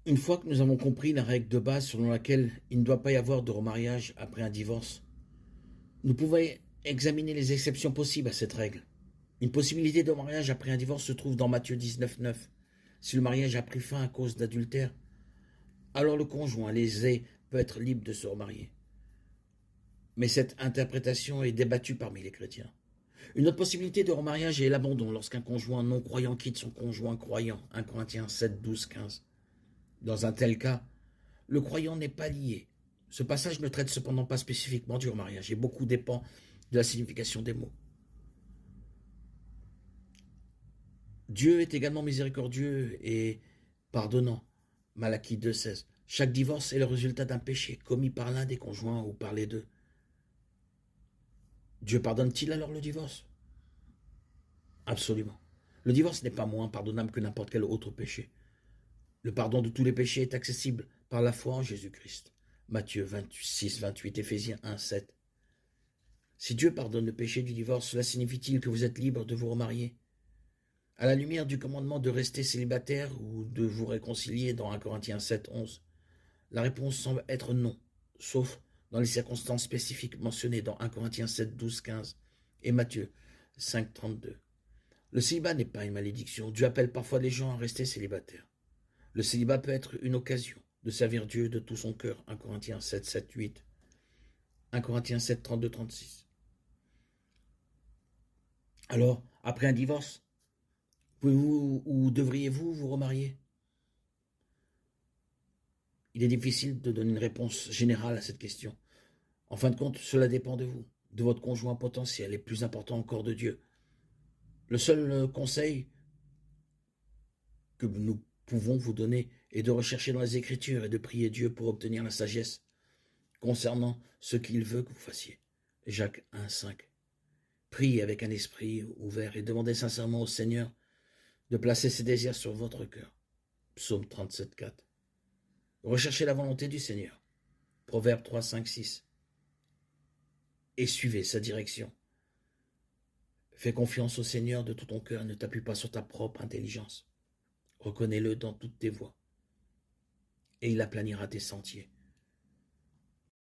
Une fois que nous avons compris la règle de base selon laquelle il ne doit pas y avoir de remariage après un divorce, nous pouvons examiner les exceptions possibles à cette règle. Une possibilité de mariage après un divorce se trouve dans Matthieu 19,9. Si le mariage a pris fin à cause d'adultère, alors le conjoint lésé peut être libre de se remarier. Mais cette interprétation est débattue parmi les chrétiens. Une autre possibilité de remariage est l'abandon lorsqu'un conjoint non-croyant quitte son conjoint croyant. 1 Corinthiens 7, 12, 15. Dans un tel cas, le croyant n'est pas lié. Ce passage ne traite cependant pas spécifiquement du remariage et beaucoup dépend de la signification des mots. Dieu est également miséricordieux et pardonnant. Malachie 2,16. Chaque divorce est le résultat d'un péché commis par l'un des conjoints ou par les deux. Dieu pardonne-t-il alors le divorce? Absolument. Le divorce n'est pas moins pardonnable que n'importe quel autre péché. Le pardon de tous les péchés est accessible par la foi en Jésus-Christ. Matthieu 26, 28, Éphésiens 1, 7. Si Dieu pardonne le péché du divorce, cela signifie-t-il que vous êtes libre de vous remarier? À la lumière du commandement de rester célibataire ou de vous réconcilier dans 1 Corinthiens 7, 11, la réponse semble être non, sauf dans les circonstances spécifiques mentionnées dans 1 Corinthiens 7, 12, 15 et Matthieu 5, 32. Le célibat n'est pas une malédiction. Dieu appelle parfois les gens à rester célibataires. Le célibat peut être une occasion de servir Dieu de tout son cœur. 1 Corinthiens 7, 7, 8. 1 Corinthiens 7, 32, 36. Alors, après un divorce, pouvez-vous ou devriez-vous vous remarier? Il est difficile de donner une réponse générale à cette question. En fin de compte, cela dépend de vous, de votre conjoint potentiel et plus important encore de Dieu. Le seul conseil que nous pouvons vous donner est de rechercher dans les Écritures et de prier Dieu pour obtenir la sagesse concernant ce qu'il veut que vous fassiez. Jacques 1, 5. Priez avec un esprit ouvert et demandez sincèrement au Seigneur de placer ses désirs sur votre cœur. Psaume 37, 4. Recherchez la volonté du Seigneur. Proverbe 3, 5, 6. Et suivez sa direction. Fais confiance au Seigneur de tout ton cœur et ne t'appuie pas sur ta propre intelligence. Reconnais-le dans toutes tes voies. Et il aplanira tes sentiers.